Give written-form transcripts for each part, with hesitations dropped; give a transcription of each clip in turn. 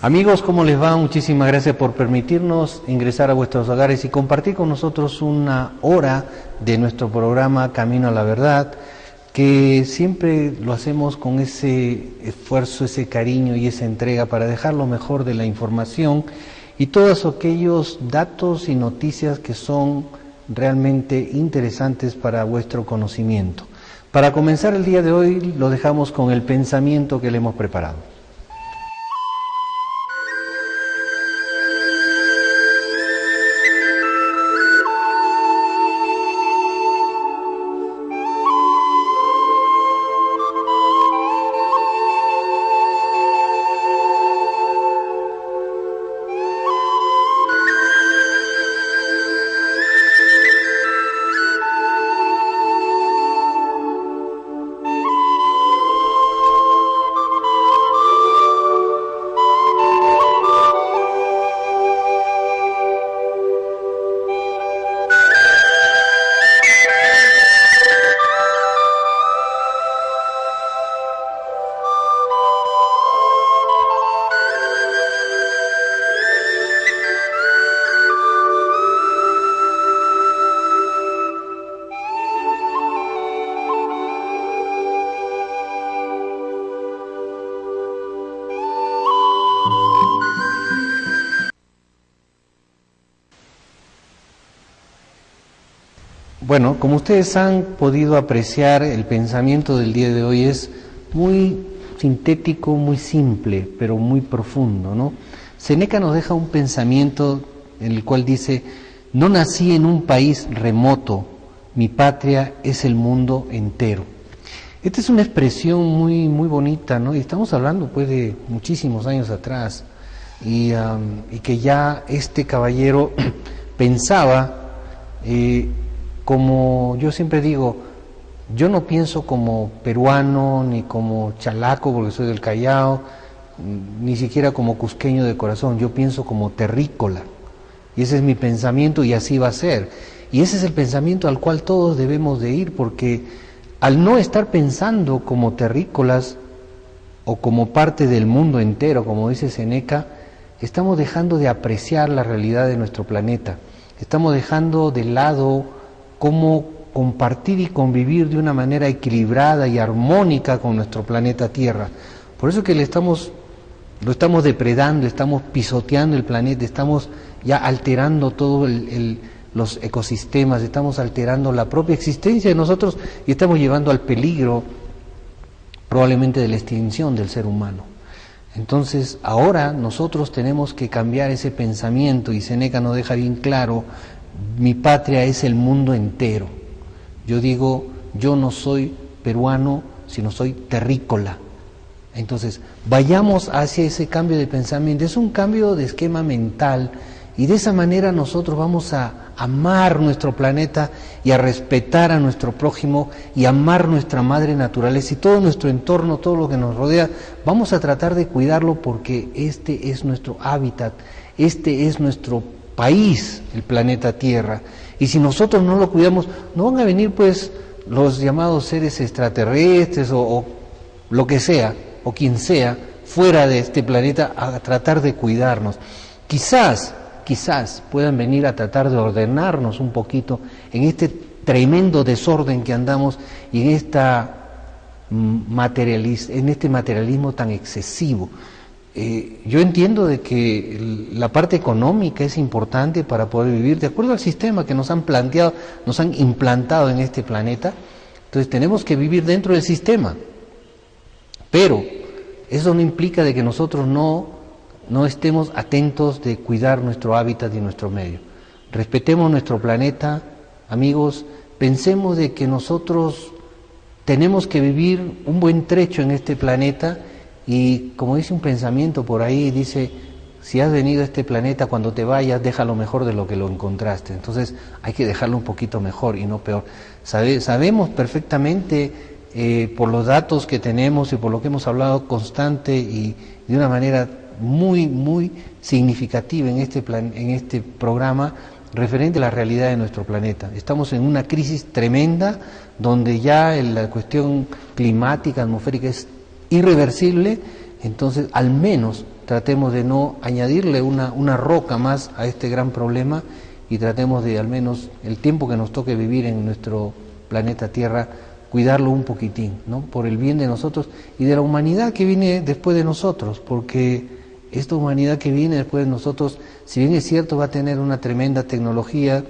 Amigos, ¿cómo les va? Muchísimas gracias por permitirnos ingresar a vuestros hogares y compartir con nosotros una hora de nuestro programa Camino a la Verdad, que siempre lo hacemos con ese esfuerzo, ese cariño y esa entrega para dejar lo mejor de la información y todos aquellos datos y noticias que son realmente interesantes para vuestro conocimiento. Para comenzar el día de hoy lo dejamos con el pensamiento que le hemos preparado. Bueno, como ustedes han podido apreciar, el pensamiento del día de hoy es muy sintético, muy simple, pero muy profundo, ¿no? Séneca nos deja un pensamiento en el cual dice: no nací en un país remoto, mi patria es el mundo entero. Esta es una expresión muy bonita, ¿no? Y estamos hablando pues de muchísimos años atrás, y que ya este caballero pensaba, como yo siempre digo, yo no pienso como peruano, ni como chalaco porque soy del Callao, ni siquiera como cusqueño de corazón, yo pienso como terrícola. Y ese es mi pensamiento y así va a ser. Y ese es el pensamiento al cual todos debemos de ir, porque al no estar pensando como terrícolas o como parte del mundo entero, como dice Séneca, estamos dejando de apreciar la realidad de nuestro planeta. Estamos dejando de lado cómo compartir y convivir de una manera equilibrada y armónica con nuestro planeta Tierra. Por eso que lo estamos depredando, estamos pisoteando el planeta, estamos ya alterando todos los ecosistemas, estamos alterando la propia existencia de nosotros y estamos llevando al peligro probablemente de la extinción del ser humano. Entonces ahora nosotros tenemos que cambiar ese pensamiento, y Séneca nos deja bien claro: mi patria es el mundo entero. Yo digo, yo no soy peruano, sino soy terrícola. Entonces, vayamos hacia ese cambio de pensamiento. Es un cambio de esquema mental, y de esa manera nosotros vamos a amar nuestro planeta y a respetar a nuestro prójimo y amar nuestra madre naturaleza y todo nuestro entorno, todo lo que nos rodea. Vamos a tratar de cuidarlo porque este es nuestro hábitat, este es nuestro país, el planeta Tierra. Y si nosotros no lo cuidamos, no van a venir pues los llamados seres extraterrestres o lo que sea, o quien sea, fuera de este planeta a tratar de cuidarnos. Quizás puedan venir a tratar de ordenarnos un poquito en este tremendo desorden que andamos y en este materialismo tan excesivo. Yo entiendo de que la parte económica es importante para poder vivir de acuerdo al sistema que nos han planteado, nos han implantado en este planeta. Entonces tenemos que vivir dentro del sistema, pero eso no implica de que nosotros no estemos atentos de cuidar nuestro hábitat y nuestro medio. Respetemos nuestro planeta, amigos. Pensemos de que nosotros tenemos que vivir un buen trecho en este planeta. Y como dice un pensamiento por ahí, dice: si has venido a este planeta, cuando te vayas, deja lo mejor de lo que lo encontraste. Entonces hay que dejarlo un poquito mejor y no peor. Sabemos perfectamente, por los datos que tenemos y por lo que hemos hablado constante y de una manera muy significativa en este programa, referente a la realidad de nuestro planeta. Estamos en una crisis tremenda, donde ya la cuestión climática, atmosférica es irreversible. Entonces al menos tratemos de no añadirle una roca más a este gran problema y tratemos de, al menos el tiempo que nos toque vivir en nuestro planeta Tierra, cuidarlo un poquitín, ¿no? Por el bien de nosotros y de la humanidad que viene después de nosotros, porque esta humanidad que viene después de nosotros, si bien es cierto, va a tener una tremenda tecnología,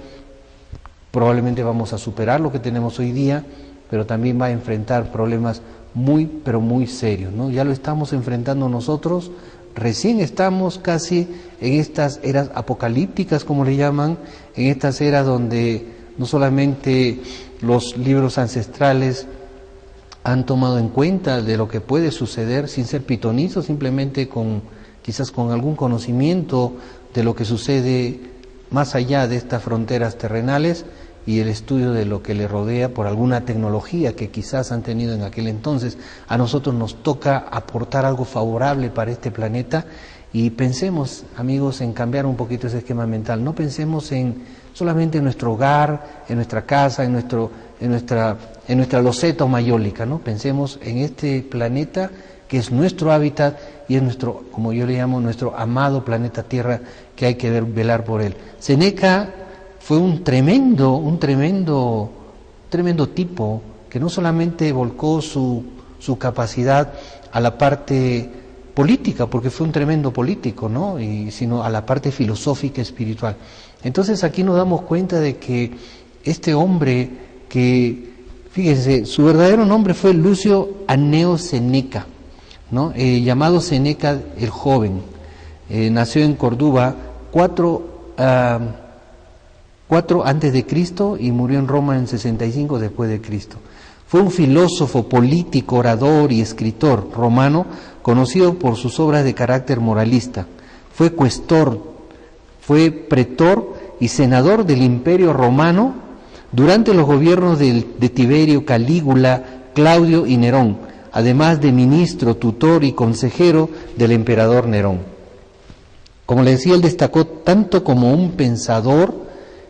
probablemente vamos a superar lo que tenemos hoy día, pero también va a enfrentar problemas muy, pero muy serios, ¿no? Ya lo estamos enfrentando nosotros, recién estamos casi en estas eras apocalípticas, como le llaman, en estas eras donde no solamente los libros ancestrales han tomado en cuenta de lo que puede suceder sin ser pitonizos, simplemente quizás con algún conocimiento de lo que sucede más allá de estas fronteras terrenales y el estudio de lo que le rodea por alguna tecnología que quizás han tenido en aquel entonces. A nosotros nos toca aportar algo favorable para este planeta y pensemos, amigos, en cambiar un poquito ese esquema mental. No pensemos solamente en nuestro hogar, en nuestra casa, en nuestra loseta mayólica, ¿no? Pensemos en este planeta que es nuestro hábitat y es nuestro, como yo le llamo, nuestro amado planeta Tierra, que hay que velar por él. Séneca fue un tremendo tipo que no solamente volcó su capacidad a la parte política, porque fue un tremendo político, ¿no? Sino a la parte filosófica, espiritual. Entonces aquí nos damos cuenta de que este hombre que, fíjense, su verdadero nombre fue Lucio Anneo Séneca, ¿no? Llamado Séneca el Joven. Nació en Córdoba 4 antes de Cristo y murió en Roma en 65 después de Cristo. Fue un filósofo, político, orador y escritor romano, conocido por sus obras de carácter moralista. Fue cuestor, fue pretor y senador del Imperio Romano durante los gobiernos de Tiberio, Calígula, Claudio y Nerón, además de ministro, tutor y consejero del emperador Nerón. Como le decía, él destacó tanto como un pensador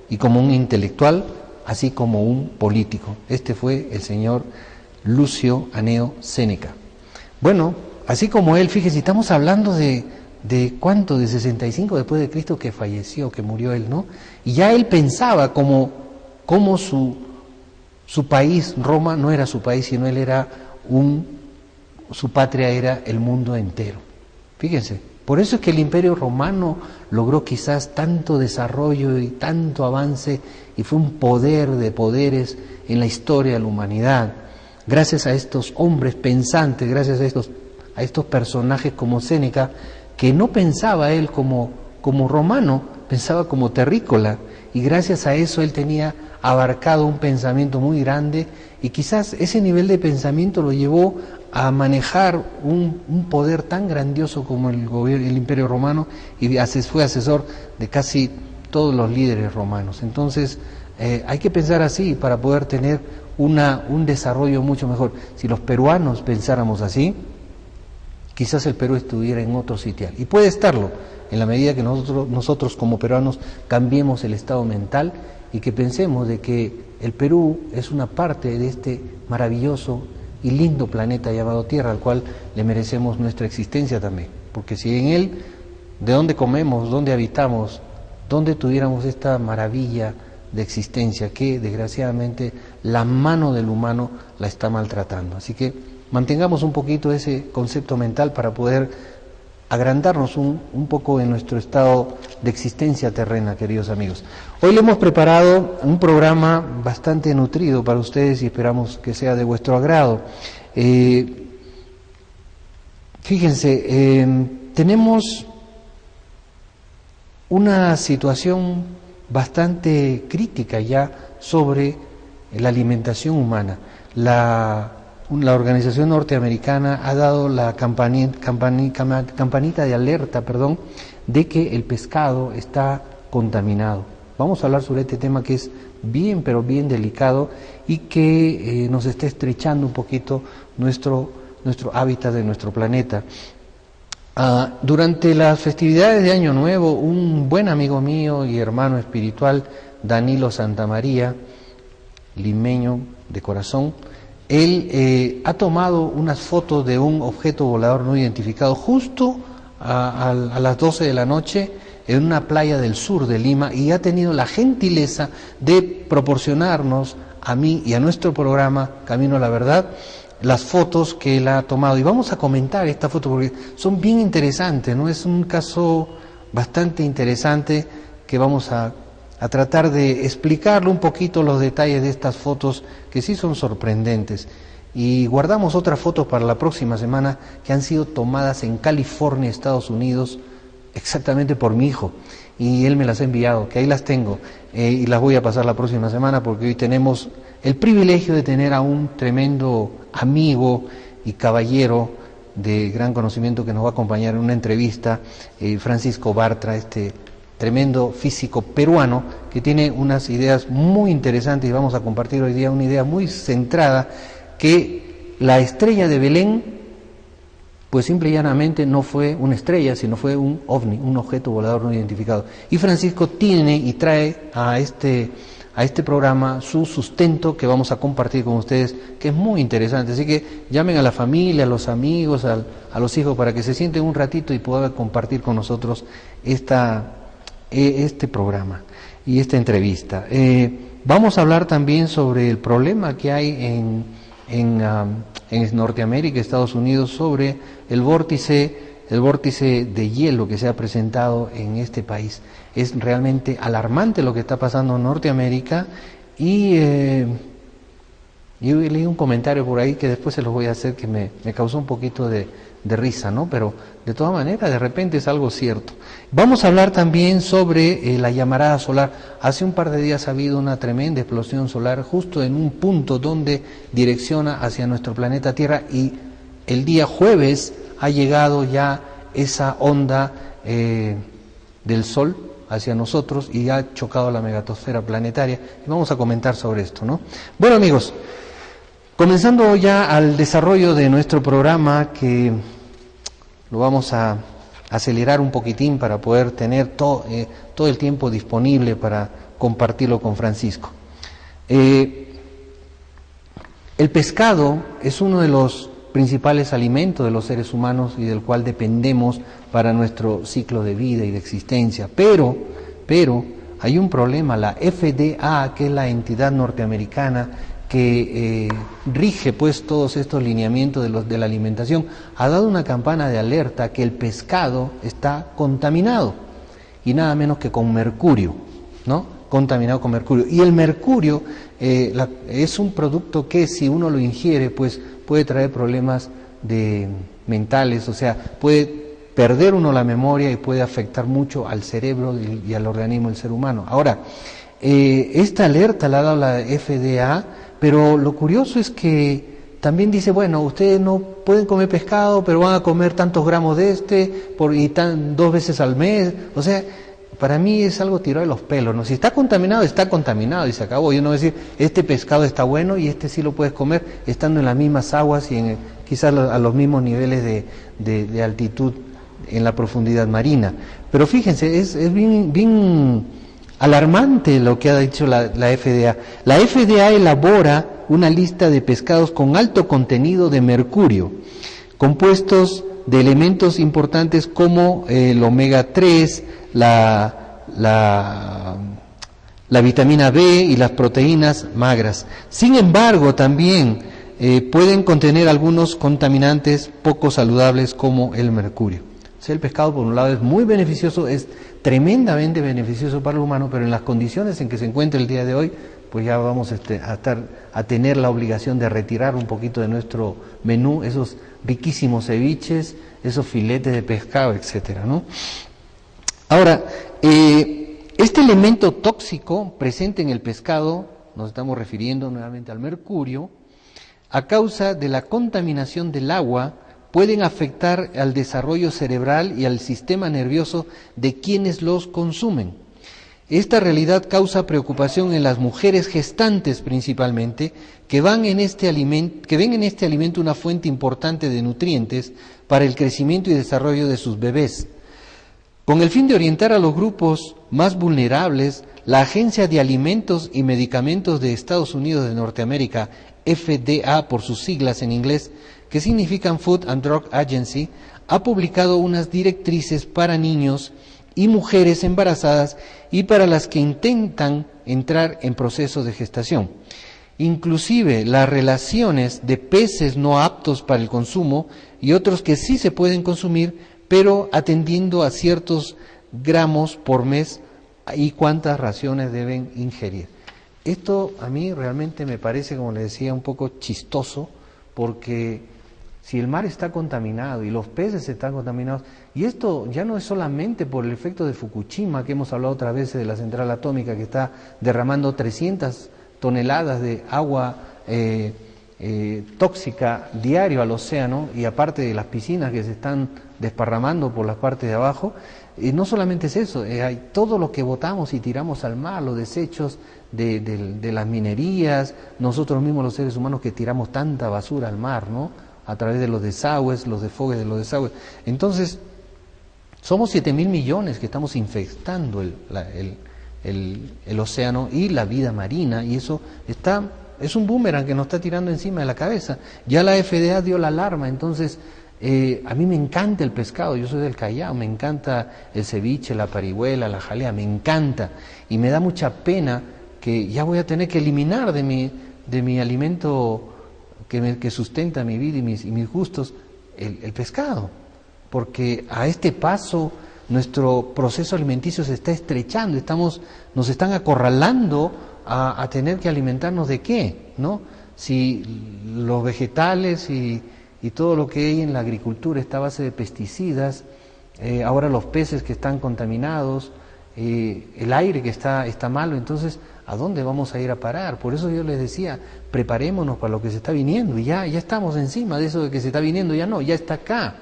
y como un intelectual, así como un político. Este fue el señor Lucio Anneo Séneca. Bueno, así como él, fíjese, estamos hablando de ¿cuánto? De 65 después de Cristo que falleció, que murió él, ¿no? Y ya él pensaba como su país, Roma, no era su país, sino él era su patria era el mundo entero. Fíjense, por eso es que el Imperio Romano logró quizás tanto desarrollo y tanto avance y fue un poder de poderes en la historia de la humanidad. Gracias a estos hombres pensantes, gracias a estos personajes como Séneca, que no pensaba él como romano, pensaba como terrícola, y gracias a eso él tenía abarcado un pensamiento muy grande, y quizás ese nivel de pensamiento lo llevó a manejar un poder tan grandioso como el Imperio Romano, y fue asesor de casi todos los líderes romanos. Entonces hay que pensar así para poder tener un desarrollo mucho mejor. Si los peruanos pensáramos así, quizás el Perú estuviera en otro sitial, y puede estarlo en la medida que nosotros como peruanos cambiemos el estado mental y que pensemos de que el Perú es una parte de este maravilloso y lindo planeta llamado Tierra, al cual le merecemos nuestra existencia también, porque si en él, de dónde comemos, dónde habitamos, dónde tuviéramos esta maravilla de existencia que desgraciadamente la mano del humano la está maltratando. Así que mantengamos un poquito ese concepto mental para poder agrandarnos un poco en nuestro estado de existencia terrena, queridos amigos. Hoy le hemos preparado un programa bastante nutrido para ustedes y esperamos que sea de vuestro agrado. Fíjense, tenemos una situación bastante crítica ya sobre la alimentación humana. La organización norteamericana ha dado la campanita de alerta, de que el pescado está contaminado. Vamos a hablar sobre este tema que es bien, pero bien delicado y que nos está estrechando un poquito nuestro hábitat de nuestro planeta. Durante las festividades de Año Nuevo, un buen amigo mío y hermano espiritual, Danilo Santamaría, limeño de corazón, él ha tomado unas fotos de un objeto volador no identificado justo a las 12 de la noche en una playa del sur de Lima, y ha tenido la gentileza de proporcionarnos a mí y a nuestro programa Camino a la Verdad las fotos que él ha tomado. Y vamos a comentar estas fotos porque son bien interesantes, ¿no? Es un caso bastante interesante que vamos a tratar de explicarle un poquito los detalles de estas fotos que sí son sorprendentes. Y guardamos otras fotos para la próxima semana que han sido tomadas en California, Estados Unidos, exactamente por mi hijo, y él me las ha enviado, que ahí las tengo, y las voy a pasar la próxima semana porque hoy tenemos el privilegio de tener a un tremendo amigo y caballero de gran conocimiento que nos va a acompañar en una entrevista, Francisco Bartra, este tremendo físico peruano que tiene unas ideas muy interesantes, y vamos a compartir hoy día una idea muy centrada, que la estrella de Belén pues simple y llanamente no fue una estrella, sino fue un ovni, un objeto volador no identificado. Y Francisco tiene y trae a este programa su sustento que vamos a compartir con ustedes, que es muy interesante. Así que llamen a la familia, a los amigos, a los hijos, para que se sienten un ratito y puedan compartir con nosotros este programa y esta entrevista. Vamos a hablar también sobre el problema que hay en Norteamérica, Estados Unidos, sobre el vórtice de hielo que se ha presentado en este país. Es realmente alarmante lo que está pasando en Norteamérica, y yo leí un comentario por ahí que después se los voy a hacer, que me causó un poquito de risa, ¿no? Pero de todas maneras, de repente es algo cierto. Vamos a hablar también sobre la llamarada solar. Hace un par de días ha habido una tremenda explosión solar justo en un punto donde direcciona hacia nuestro planeta Tierra, y el día jueves ha llegado ya esa onda del Sol hacia nosotros y ha chocado la megatosfera planetaria, y vamos a comentar sobre esto, ¿no? Bueno, amigos, comenzando ya al desarrollo de nuestro programa, que lo vamos a acelerar un poquitín para poder tener todo el tiempo disponible para compartirlo con Francisco. El pescado es uno de los principales alimentos de los seres humanos y del cual dependemos para nuestro ciclo de vida y de existencia. Pero hay un problema. La FDA, que es la entidad norteamericana que rige pues todos estos lineamientos de la alimentación, ha dado una campana de alerta que el pescado está contaminado, y nada menos que con mercurio, ¿no? Contaminado con mercurio. Y el mercurio es un producto que, si uno lo ingiere, pues puede traer problemas mentales, o sea, puede perder uno la memoria y puede afectar mucho al cerebro y al organismo del ser humano. Ahora, esta alerta la ha dado la FDA, pero lo curioso es que también dice, bueno, ustedes no pueden comer pescado, pero van a comer tantos gramos de y 2 veces al mes. O sea, para mí es algo tirado de los pelos, ¿no? Si está contaminado y se acabó. Yo no voy a decir, este pescado está bueno y este sí lo puedes comer estando en las mismas aguas y quizás a los mismos niveles de altitud en la profundidad marina. Pero fíjense, es bien alarmante lo que ha dicho la FDA. La FDA elabora una lista de pescados con alto contenido de mercurio, compuestos de elementos importantes como el omega 3, la vitamina B y las proteínas magras. Sin embargo, también pueden contener algunos contaminantes poco saludables como el mercurio. O sea, el pescado, por un lado, es muy beneficioso, es tremendamente beneficioso para el humano, pero en las condiciones en que se encuentra el día de hoy, pues ya vamos a tener la obligación de retirar un poquito de nuestro menú esos riquísimos ceviches, esos filetes de pescado, etcétera, ¿no? Ahora, este elemento tóxico presente en el pescado, nos estamos refiriendo nuevamente al mercurio, a causa de la contaminación del agua, pueden afectar al desarrollo cerebral y al sistema nervioso de quienes los consumen. Esta realidad causa preocupación en las mujeres gestantes principalmente, que ven en este alimento una fuente importante de nutrientes para el crecimiento y desarrollo de sus bebés. Con el fin de orientar a los grupos más vulnerables, la Agencia de Alimentos y Medicamentos de Estados Unidos de Norteamérica, FDA por sus siglas en inglés, que significan Food and Drug Agency, ha publicado unas directrices para niños y mujeres embarazadas y para las que intentan entrar en proceso de gestación. Inclusive las relaciones de peces no aptos para el consumo y otros que sí se pueden consumir, pero atendiendo a ciertos gramos por mes y cuántas raciones deben ingerir. Esto a mí realmente me parece, como les decía, un poco chistoso, porque si el mar está contaminado y los peces están contaminados, y esto ya no es solamente por el efecto de Fukushima, que hemos hablado otras veces de la central atómica que está derramando 300 toneladas de agua tóxica diario al océano, y aparte de las piscinas que se están desparramando por las partes de abajo, no solamente es eso, hay todo lo que botamos y tiramos al mar, los desechos de las minerías, nosotros mismos los seres humanos que tiramos tanta basura al mar, ¿no? A través de los desagües, los desfogues de los desagües. Entonces, somos 7.000 millones que estamos infectando el océano y la vida marina, y eso es un boomerang que nos está tirando encima de la cabeza. Ya la FDA dio la alarma. Entonces a mí me encanta el pescado, yo soy del Callao, me encanta el ceviche, la parihuela, la jalea, me encanta, y me da mucha pena que ya voy a tener que eliminar de mi alimento que sustenta mi vida y mis gustos el pescado, porque a este paso nuestro proceso alimenticio se está estrechando, nos están acorralando a tener que alimentarnos de qué, ¿no? Si los vegetales y todo lo que hay en la agricultura está a base de pesticidas, ahora los peces que están contaminados, el aire que está malo, entonces ¿a dónde vamos a ir a parar? Por eso yo les decía, preparémonos para lo que se está viniendo, y ya estamos encima de eso de que se está viniendo, ya está acá.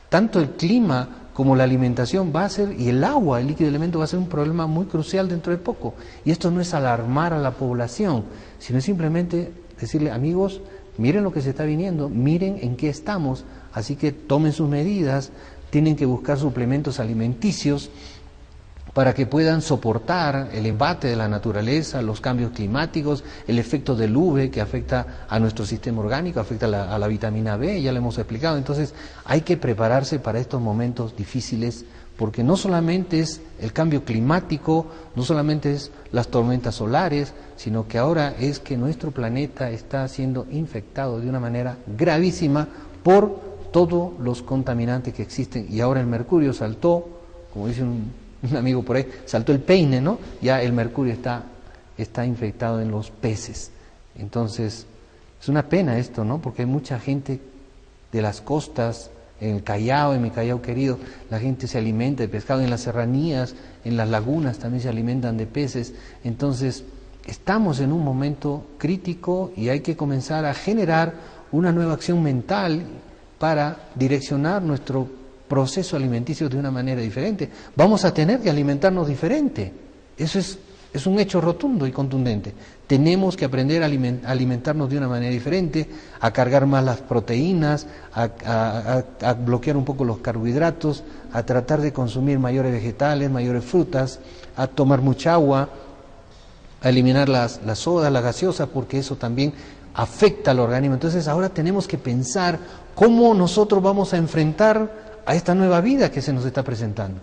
Tanto el clima como la alimentación va a ser, y el agua, el líquido elemento, va a ser un problema muy crucial dentro de poco. Y esto no es alarmar a la población, sino simplemente decirle, amigos, miren lo que se está viniendo, miren en qué estamos, así que tomen sus medidas, tienen que buscar suplementos alimenticios para que puedan soportar el embate de la naturaleza, los cambios climáticos, el efecto del UV que afecta a nuestro sistema orgánico, afecta a la vitamina B, ya lo hemos explicado. Entonces hay que prepararse para estos momentos difíciles, porque no solamente es el cambio climático, no solamente es las tormentas solares, sino que ahora es que nuestro planeta está siendo infectado de una manera gravísima por todos los contaminantes que existen. Y ahora el mercurio saltó, como dice un amigo por ahí, saltó el peine, ¿no? Ya el mercurio está infectado en los peces. Entonces, es una pena esto, ¿no? Porque hay mucha gente de las costas, en el Callao, en mi Callao querido, la gente se alimenta de pescado, en las serranías, en las lagunas también se alimentan de peces. Entonces, estamos en un momento crítico y hay que comenzar a generar una nueva acción mental para direccionar nuestro proceso alimenticio de una manera diferente. Vamos a tener que alimentarnos diferente. Eso es un hecho rotundo y contundente. Tenemos que aprender a alimentarnos de una manera diferente, a cargar más las proteínas, a bloquear un poco los carbohidratos, a tratar de consumir mayores vegetales, mayores frutas, a tomar mucha agua, a eliminar las sodas, las gaseosas, porque eso también afecta al organismo. Entonces ahora tenemos que pensar cómo nosotros vamos a enfrentar a esta nueva vida que se nos está presentando,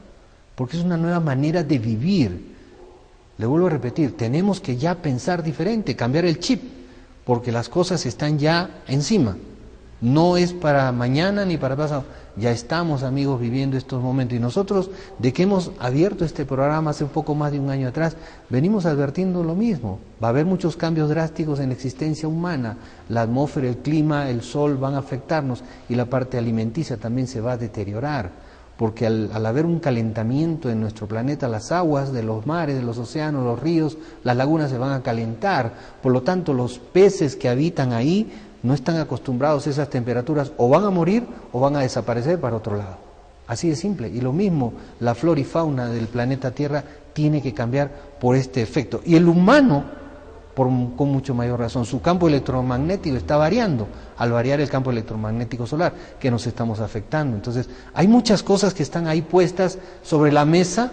porque es una nueva manera de vivir. Le vuelvo a repetir, tenemos que ya pensar diferente, cambiar el chip, porque las cosas están ya encima. No es para mañana ni para pasado. Ya estamos, amigos, viviendo estos momentos. Y nosotros, de que hemos abierto este programa hace un poco más de un año atrás, venimos advirtiendo lo mismo. Va a haber muchos cambios drásticos en la existencia humana. La atmósfera, el clima, el sol van a afectarnos, y la parte alimenticia también se va a deteriorar. Porque al haber un calentamiento en nuestro planeta, las aguas de los mares, de los océanos, los ríos, las lagunas se van a calentar. Por lo tanto, los peces que habitan ahí no están acostumbrados a esas temperaturas, o van a morir o van a desaparecer para otro lado. Así de simple. Y lo mismo, la flora y fauna del planeta Tierra tiene que cambiar por este efecto. Y el humano, con mucho mayor razón, su campo electromagnético está variando, al variar el campo electromagnético solar, que nos estamos afectando. Entonces, hay muchas cosas que están ahí puestas sobre la mesa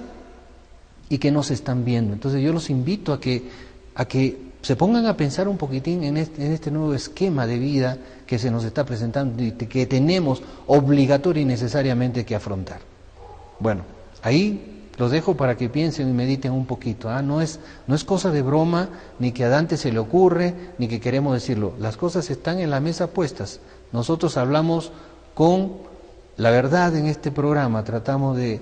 y que no se están viendo. Entonces, yo los invito a que se pongan a pensar un poquitín en este nuevo esquema de vida que se nos está presentando y que tenemos obligatoria y necesariamente que afrontar. Bueno, ahí los dejo para que piensen y mediten un poquito. No es cosa de broma, ni que a Dante se le ocurre, ni que queremos decirlo. Las cosas están en la mesa puestas. Nosotros hablamos con la verdad en este programa, tratamos de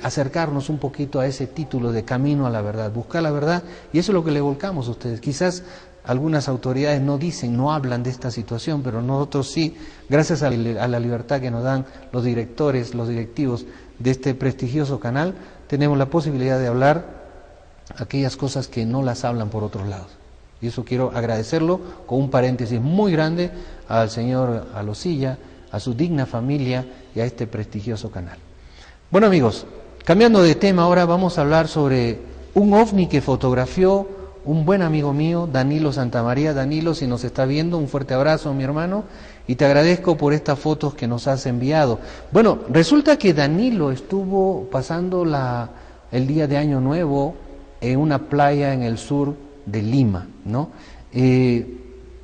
acercarnos un poquito a ese título de camino a la verdad, buscar la verdad, y eso es lo que le volcamos a ustedes. Quizás algunas autoridades no dicen, no hablan de esta situación, pero nosotros sí, gracias a la libertad que nos dan los directores, los directivos de este prestigioso canal, tenemos la posibilidad de hablar aquellas cosas que no las hablan por otros lados. Y eso quiero agradecerlo con un paréntesis muy grande al señor Alosilla, a su digna familia y a este prestigioso canal. Bueno amigos, cambiando de tema, ahora vamos a hablar sobre un ovni que fotografió un buen amigo mío, Danilo Santamaría. Danilo, si nos está viendo, un fuerte abrazo, mi hermano, y te agradezco por estas fotos que nos has enviado. Bueno, resulta que Danilo estuvo pasando el día de Año Nuevo en una playa en el sur de Lima, ¿no?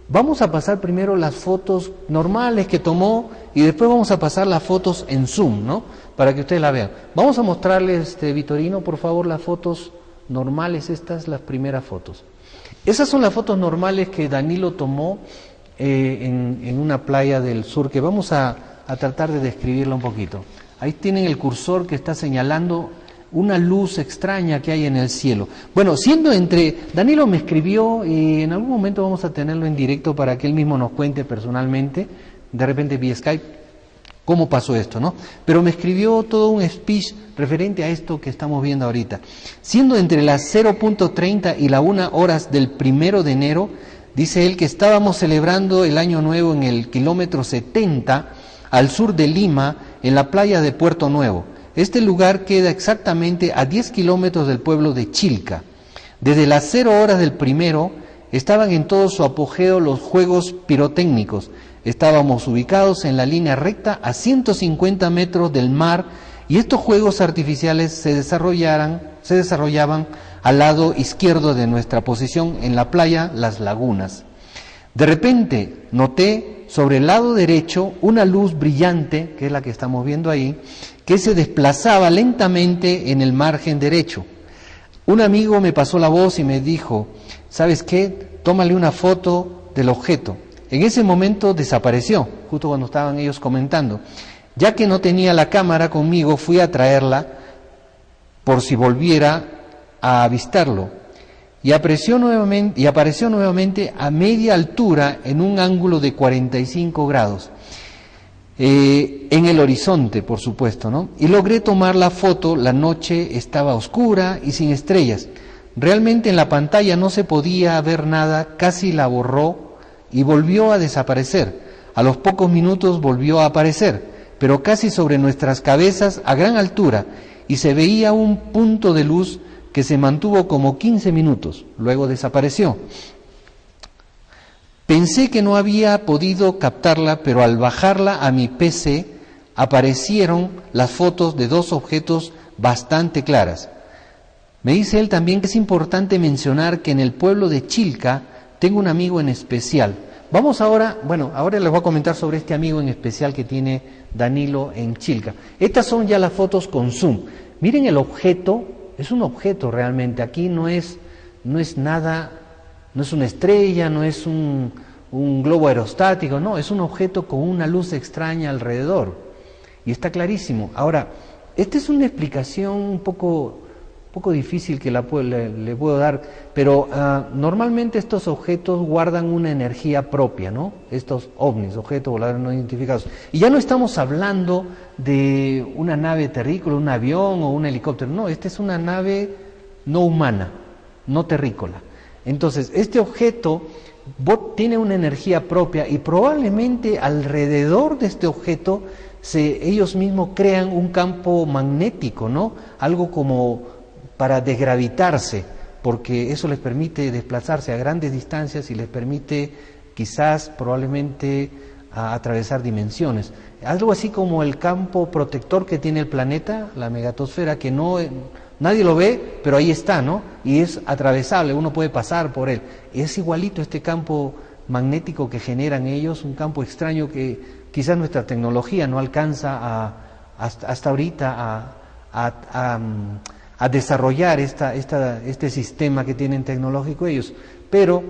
Vamos a pasar primero las fotos normales que tomó y después vamos a pasar las fotos en zoom, ¿no? Para que ustedes la vean. Vamos a mostrarles, Vitorino, por favor, las fotos normales, las primeras fotos. Esas son las fotos normales que Danilo tomó en una playa del sur, que vamos a tratar de describirla un poquito. Ahí tienen el cursor que está señalando una luz extraña que hay en el cielo. Bueno, Danilo me escribió y en algún momento vamos a tenerlo en directo para que él mismo nos cuente personalmente, de repente vía Skype, cómo pasó esto, ¿no? Pero me escribió todo un speech referente a esto que estamos viendo ahorita. Siendo entre las 0.30 y la 1 horas del 1 de enero, dice él que estábamos celebrando el Año Nuevo en el kilómetro 70 al sur de Lima, en la playa de Puerto Nuevo. Este lugar queda exactamente a 10 kilómetros del pueblo de Chilca. Desde las 0 horas del 1 estaban en todo su apogeo los juegos pirotécnicos. Estábamos ubicados en la línea recta a 150 metros del mar y estos juegos artificiales se desarrollaban al lado izquierdo de nuestra posición en la playa Las Lagunas. De repente noté sobre el lado derecho una luz brillante, que es la que estamos viendo ahí, que se desplazaba lentamente en el margen derecho. Un amigo me pasó la voz y me dijo, ¿sabes qué? Tómale una foto del objeto. En ese momento desapareció, justo cuando estaban ellos comentando. Ya que no tenía la cámara conmigo, fui a traerla por si volviera a avistarlo. Y apareció nuevamente a media altura en un ángulo de 45 grados. En el horizonte, por supuesto, ¿no? Y logré tomar la foto. La noche estaba oscura y sin estrellas. Realmente en la pantalla no se podía ver nada, casi la borró y volvió a desaparecer. A los pocos minutos volvió a aparecer, pero casi sobre nuestras cabezas a gran altura, y se veía un punto de luz que se mantuvo como 15 minutos, luego desapareció. Pensé que no había podido captarla, pero al bajarla a mi PC aparecieron las fotos de dos objetos bastante claras. Me dice él también que es importante mencionar que en el pueblo de Chilca tengo un amigo en especial. Ahora les voy a comentar sobre este amigo en especial que tiene Danilo en Chilca. Estas son ya las fotos con zoom. Miren el objeto, es un objeto realmente. Aquí no es nada. No es una estrella, no es un globo aerostático, no, es un objeto con una luz extraña alrededor. Y está clarísimo. Ahora, esta es una explicación un poco difícil que le puedo dar, pero normalmente estos objetos guardan una energía propia, ¿no? Estos ovnis, objetos voladores no identificados. Y ya no estamos hablando de una nave terrícola, un avión o un helicóptero, no, esta es una nave no humana, no terrícola. Entonces, este objeto tiene una energía propia y probablemente alrededor de este objeto ellos mismos crean un campo magnético, ¿no? Algo como para desgravitarse, porque eso les permite desplazarse a grandes distancias y les permite quizás, probablemente, atravesar dimensiones. Algo así como el campo protector que tiene el planeta, la megatosfera, que no Nadie lo ve, pero ahí está, ¿no? Y es atravesable, uno puede pasar por él. Es igualito este campo magnético que generan ellos, un campo extraño que quizás nuestra tecnología no alcanza hasta ahorita a desarrollar este sistema que tienen tecnológico ellos. Pero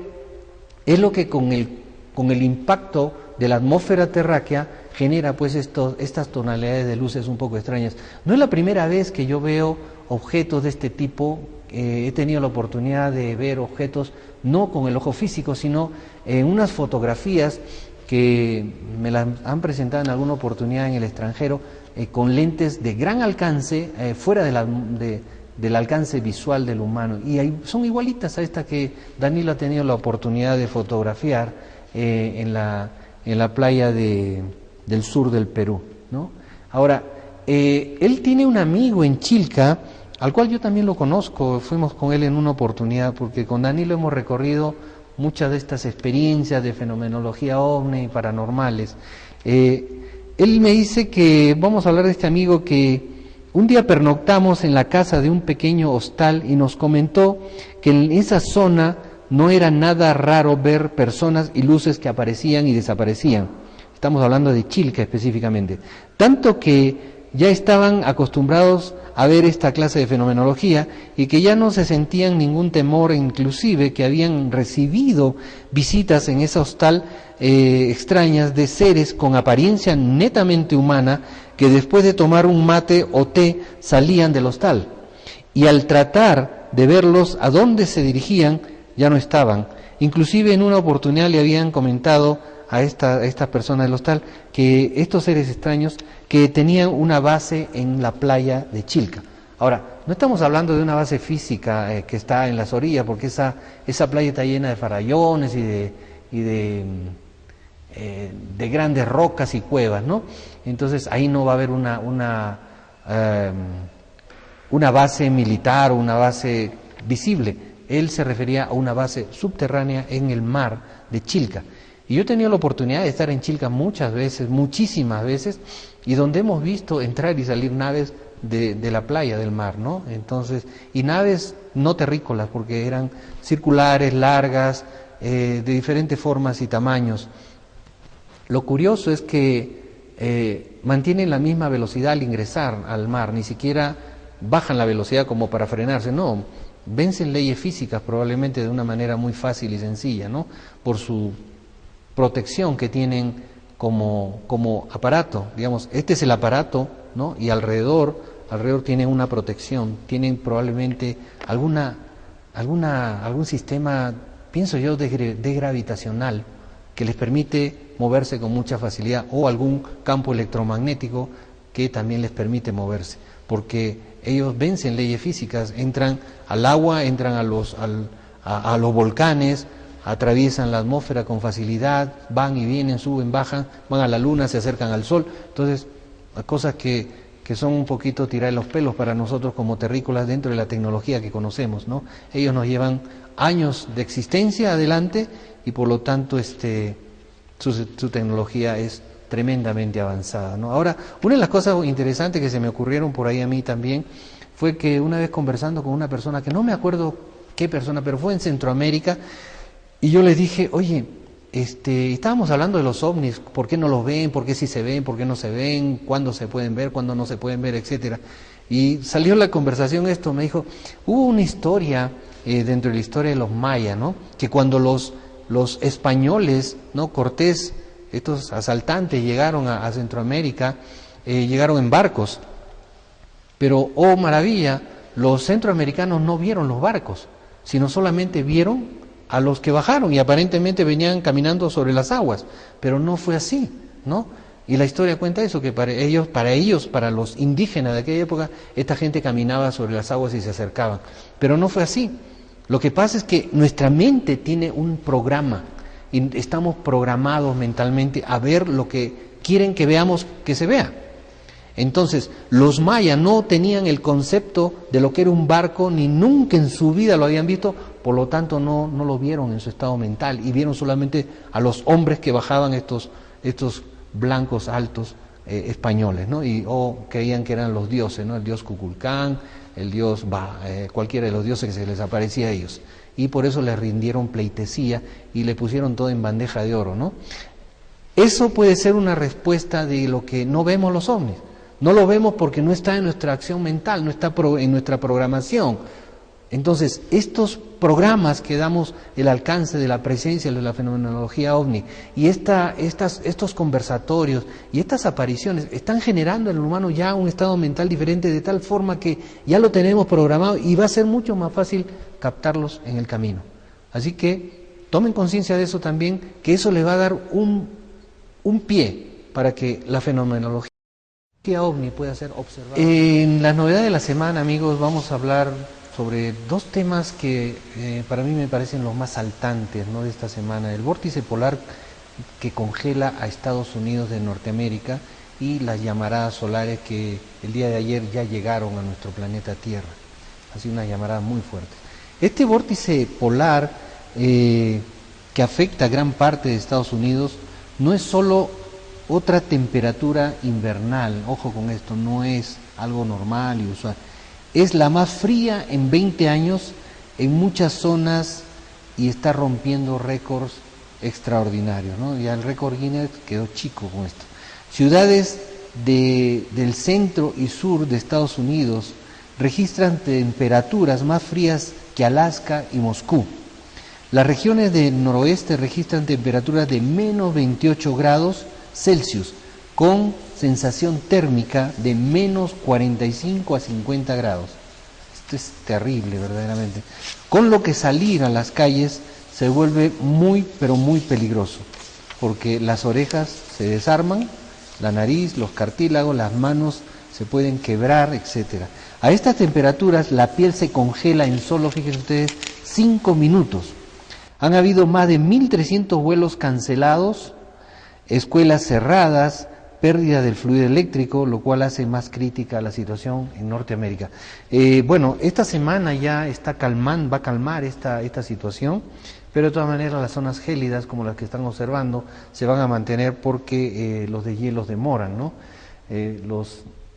es lo que con el impacto de la atmósfera terráquea genera pues estas tonalidades de luces un poco extrañas. No es la primera vez que yo veo objetos de este tipo. He tenido la oportunidad de ver objetos no con el ojo físico, sino en unas fotografías que me las han presentado en alguna oportunidad en el extranjero, con lentes de gran alcance, fuera del alcance visual del humano, y son igualitas a esta que Danilo ha tenido la oportunidad de fotografiar en la playa del sur del Perú, ¿no? Ahora, él tiene un amigo en Chilca, al cual yo también lo conozco, fuimos con él en una oportunidad, porque con Danilo hemos recorrido muchas de estas experiencias de fenomenología ovni y paranormales. Él me dice que, vamos a hablar de este amigo, que un día pernoctamos en la casa de un pequeño hostal y nos comentó que en esa zona no era nada raro ver personas y luces que aparecían y desaparecían. Estamos hablando de Chilca específicamente. Tanto que ya estaban acostumbrados a ver esta clase de fenomenología y que ya no se sentían ningún temor, inclusive que habían recibido visitas en esa hostal extrañas de seres con apariencia netamente humana que después de tomar un mate o té salían del hostal, y al tratar de verlos a dónde se dirigían ya no estaban. Inclusive en una oportunidad le habían comentado a estas personas del hostal que estos seres extraños que tenían una base en la playa de Chilca. Ahora, no estamos hablando de una base física que está en las orillas, porque esa playa está llena de farallones y de grandes rocas y cuevas, ¿no? Entonces ahí no va a haber una base militar o una base visible. Él se refería a una base subterránea en el mar de Chilca. Y yo he tenido la oportunidad de estar en Chilca muchas veces, muchísimas veces, y donde hemos visto entrar y salir naves de la playa, del mar, ¿no? Entonces, y naves no terrícolas, porque eran circulares, largas, de diferentes formas y tamaños. Lo curioso es que mantienen la misma velocidad al ingresar al mar, ni siquiera bajan la velocidad como para frenarse, no, vencen leyes físicas probablemente de una manera muy fácil y sencilla, ¿no? Por su protección que tienen como aparato, digamos, este es el aparato, ¿no? Y alrededor tienen una protección, tienen probablemente algún sistema, pienso yo, de gravitacional que les permite moverse con mucha facilidad, o algún campo electromagnético que también les permite moverse, porque ellos vencen leyes físicas, entran al agua, entran a los volcanes, atraviesan la atmósfera con facilidad, van y vienen, suben, bajan, van a la luna, se acercan al sol. Entonces, cosas que son un poquito tirar los pelos para nosotros como terrícolas dentro de la tecnología que conocemos, ¿no? Ellos nos llevan años de existencia adelante y por lo tanto su tecnología es tremendamente avanzada, ¿no? Ahora, una de las cosas interesantes que se me ocurrieron por ahí a mí también fue que una vez conversando con una persona, que no me acuerdo qué persona, pero fue en Centroamérica, y yo les dije, oye, estábamos hablando de los ovnis, ¿por qué no los ven? ¿Por qué sí se ven? ¿Por qué no se ven? ¿Cuándo se pueden ver? ¿Cuándo no se pueden ver? Etcétera. Y salió la conversación esto, me dijo, hubo una historia dentro de la historia de los mayas, ¿no? Que cuando los españoles, ¿no? Cortés, estos asaltantes llegaron a Centroamérica, llegaron en barcos, pero, oh maravilla, los centroamericanos no vieron los barcos, sino solamente vieron a los que bajaron y aparentemente venían caminando sobre las aguas, pero no fue así, ¿no? Y la historia cuenta eso, que para los indígenas de aquella época, esta gente caminaba sobre las aguas y se acercaban, pero no fue así. Lo que pasa es que nuestra mente tiene un programa y estamos programados mentalmente a ver lo que quieren que veamos que se vea. Entonces, los mayas no tenían el concepto de lo que era un barco, ni nunca en su vida lo habían visto, por lo tanto no lo vieron en su estado mental, y vieron solamente a los hombres que bajaban, estos blancos altos españoles, ¿no? Y creían que eran los dioses, ¿no? El dios Cuculcán, el dios cualquiera de los dioses que se les aparecía a ellos. Y por eso les rindieron pleitesía y le pusieron todo en bandeja de oro, ¿no? Eso puede ser una respuesta de lo que no vemos los ovnis. No lo vemos porque no está en nuestra acción mental, no está en nuestra programación. Entonces, estos programas que damos el alcance de la presencia de la fenomenología ovni y estos conversatorios y estas apariciones están generando en el humano ya un estado mental diferente, de tal forma que ya lo tenemos programado y va a ser mucho más fácil captarlos en el camino. Así que tomen conciencia de eso también, que eso les va a dar un pie para que la fenomenología ovni pueda ser observada. En la novedad de la semana, amigos, vamos a hablar sobre dos temas que para mí me parecen los más saltantes, ¿no?, de esta semana: el vórtice polar que congela a Estados Unidos de Norteamérica y las llamaradas solares que el día de ayer ya llegaron a nuestro planeta Tierra. Ha sido una llamarada muy fuerte. Este vórtice polar que afecta a gran parte de Estados Unidos no es solo otra temperatura invernal, ojo con esto, no es algo normal y usual. Es la más fría en 20 años en muchas zonas y está rompiendo récords extraordinarios, ¿no? Ya el récord Guinness quedó chico con esto. Ciudades del centro y sur de Estados Unidos registran temperaturas más frías que Alaska y Moscú. Las regiones del noroeste registran temperaturas de menos 28 grados Celsius, con sensación térmica de menos 45 a 50 grados. Esto es terrible, verdaderamente. Con lo que salir a las calles se vuelve muy, pero muy peligroso, porque las orejas se desarman, la nariz, los cartílagos, las manos se pueden quebrar, etc. A estas temperaturas la piel se congela en solo, fíjense ustedes, 5 minutos. Han habido más de 1.300 vuelos cancelados, escuelas cerradas, pérdida del fluido eléctrico, lo cual hace más crítica la situación en Norteamérica. Bueno, esta semana ya va a calmar esta situación, pero de todas maneras las zonas gélidas, como las que están observando, se van a mantener porque los deshielos demoran, ¿no?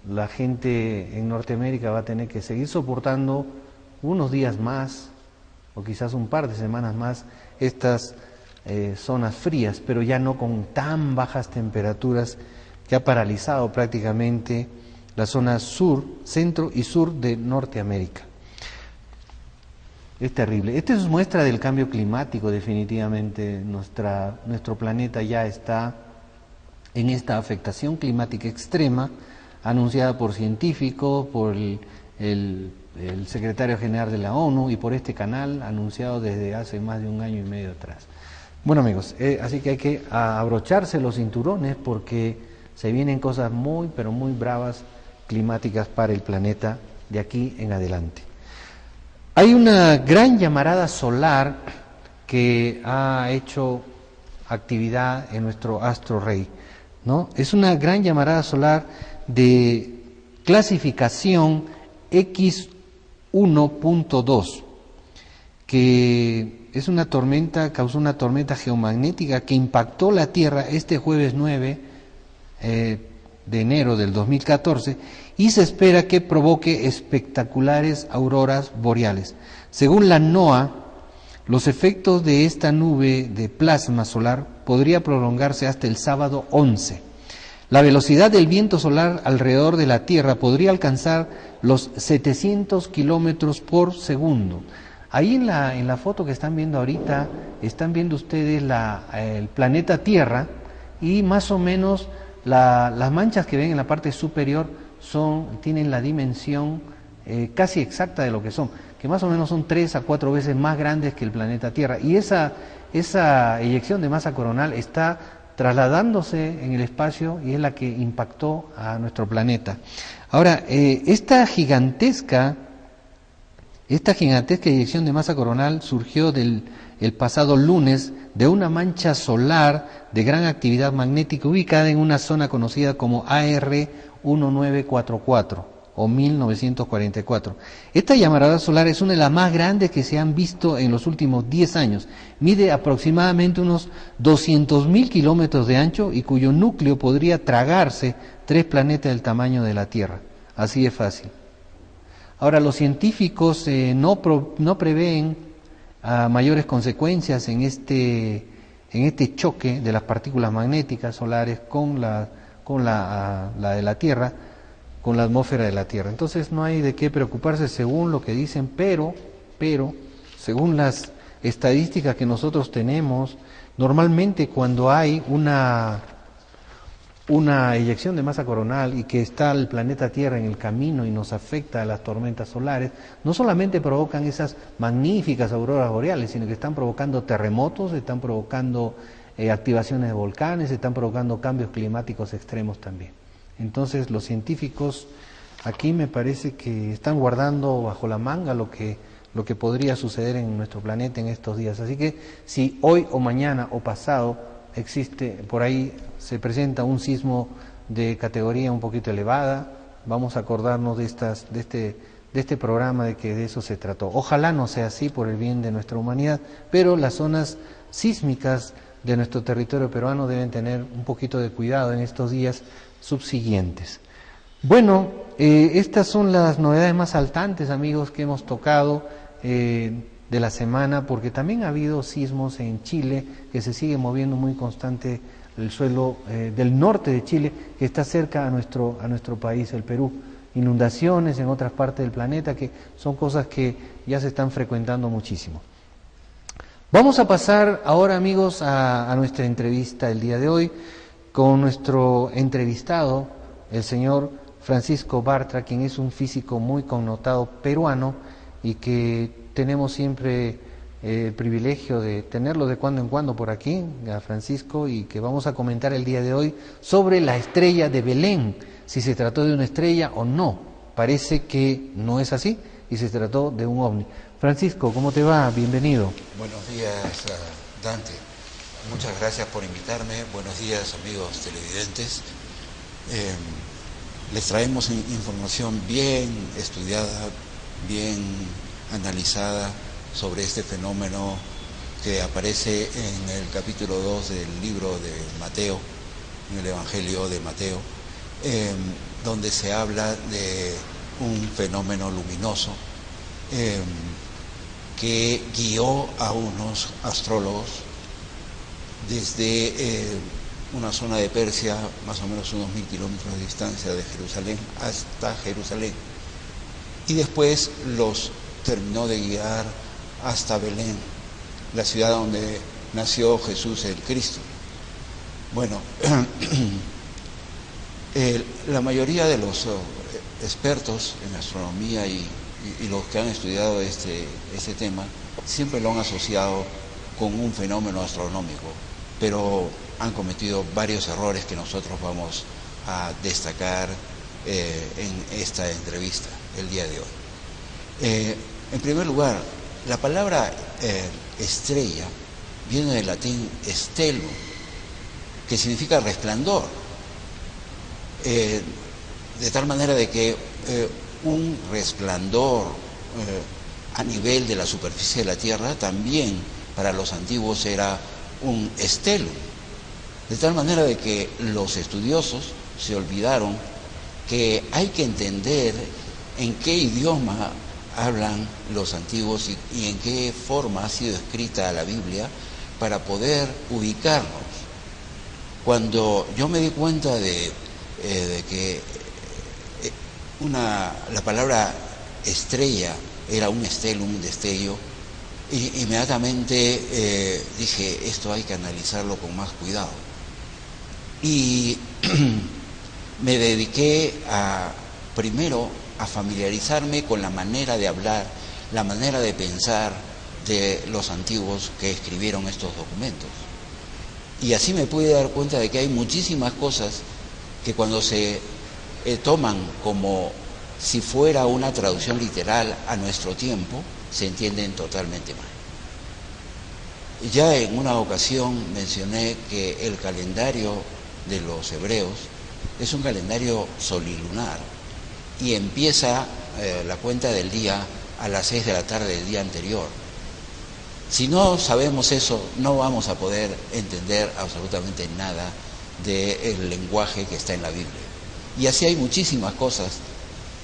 La gente en Norteamérica va a tener que seguir soportando unos días más, o quizás un par de semanas más, estas zonas frías, pero ya no con tan bajas temperaturas que ha paralizado prácticamente la zona sur, centro y sur de Norteamérica. Es terrible. Esto es muestra del cambio climático, definitivamente. Nuestro planeta ya está en esta afectación climática extrema, anunciada por científicos, por el secretario general de la ONU y por este canal, anunciado desde hace más de 1 año y medio atrás. Bueno, amigos, así que hay que abrocharse los cinturones porque se vienen cosas muy, pero muy bravas climáticas para el planeta de aquí en adelante. Hay una gran llamarada solar que ha hecho actividad en nuestro astro rey, ¿no? Es una gran llamarada solar de clasificación X1.2, que es una tormenta, causó una tormenta geomagnética que impactó la Tierra este jueves 9 de enero del 2014 y se espera que provoque espectaculares auroras boreales. Según la NOAA, los efectos de esta nube de plasma solar podría prolongarse hasta el sábado 11. La velocidad del viento solar alrededor de la Tierra podría alcanzar los 700 kilómetros por segundo. Ahí en la foto que están viendo ahorita, están viendo ustedes el planeta Tierra y más o menos las manchas que ven en la parte superior tienen la dimensión casi exacta de lo que son, que más o menos son 3 a 4 veces más grandes que el planeta Tierra. Y esa eyección de masa coronal está trasladándose en el espacio y es la que impactó a nuestro planeta. Ahora, esta gigantesca eyección de masa coronal surgió el pasado lunes de una mancha solar de gran actividad magnética ubicada en una zona conocida como AR 1944 o 1944. Esta llamarada solar es una de las más grandes que se han visto en los últimos 10 años. Mide aproximadamente unos 200.000 kilómetros de ancho y cuyo núcleo podría tragarse 3 planetas del tamaño de la Tierra. Así de fácil. Ahora, los científicos no prevén mayores consecuencias en este choque de las partículas magnéticas solares con la de la Tierra, con la atmósfera de la Tierra. Entonces no hay de qué preocuparse según lo que dicen, pero según las estadísticas que nosotros tenemos, normalmente cuando hay una eyección de masa coronal y que está el planeta Tierra en el camino y nos afecta a las tormentas solares, no solamente provocan esas magníficas auroras boreales, sino que están provocando terremotos, están provocando activaciones de volcanes, están provocando cambios climáticos extremos también. Entonces los científicos aquí me parece que están guardando bajo la manga lo que podría suceder en nuestro planeta en estos días. Así que si hoy o mañana o pasado existe, por ahí se presenta un sismo de categoría un poquito elevada, vamos a acordarnos de este programa, de que de eso se trató. Ojalá no sea así por el bien de nuestra humanidad, pero las zonas sísmicas de nuestro territorio peruano deben tener un poquito de cuidado en estos días subsiguientes. Bueno, estas son las novedades más saltantes, amigos, que hemos tocado de la semana, porque también ha habido sismos en Chile, que se sigue moviendo muy constante el suelo del norte de Chile, que está cerca a nuestro país, el Perú. Inundaciones en otras partes del planeta, que son cosas que ya se están frecuentando muchísimo. Vamos a pasar ahora, amigos, a nuestra entrevista el día de hoy, con nuestro entrevistado, el señor Francisco Bartra, quien es un físico muy connotado peruano y que tenemos siempre el privilegio de tenerlo de cuando en cuando por aquí, a Francisco, y que vamos a comentar el día de hoy sobre la estrella de Belén, si se trató de una estrella o no. Parece que no es así y se trató de un ovni. Francisco, ¿cómo te va? Bienvenido. Buenos días, Dante. Muchas gracias por invitarme. Buenos días, amigos televidentes. Les traemos información bien estudiada, bien analizada sobre este fenómeno que aparece en el capítulo 2 del libro de Mateo, en el Evangelio de Mateo, donde se habla de un fenómeno luminoso que guió a unos astrólogos desde una zona de Persia, más o menos unos 1000 kilómetros de distancia de Jerusalén, hasta Jerusalén. Y después los terminó de guiar hasta Belén, la ciudad donde nació Jesús el Cristo. Bueno, la mayoría de los expertos en astronomía y los que han estudiado este tema siempre lo han asociado con un fenómeno astronómico, pero han cometido varios errores que nosotros vamos a destacar en esta entrevista el día de hoy. En primer lugar, la palabra estrella viene del latín stellum, que significa resplandor, de tal manera de que un resplandor a nivel de la superficie de la Tierra también para los antiguos era un stellum, de tal manera de que los estudiosos se olvidaron que hay que entender en qué idioma hablan los antiguos y en qué forma ha sido escrita la Biblia para poder ubicarnos. Cuando yo me di cuenta de que la palabra estrella era un stellum, un destello, inmediatamente dije, esto hay que analizarlo con más cuidado. Y me dediqué primero a familiarizarme con la manera de hablar, la manera de pensar de los antiguos que escribieron estos documentos. Y así me pude dar cuenta de que hay muchísimas cosas que cuando se toman como si fuera una traducción literal a nuestro tiempo, se entienden totalmente mal. Ya en una ocasión mencioné que el calendario de los hebreos es un calendario solilunar y empieza la cuenta del día a las 6 de la tarde del día anterior. Si no sabemos eso, no vamos a poder entender absolutamente nada del lenguaje que está en la Biblia. Y así hay muchísimas cosas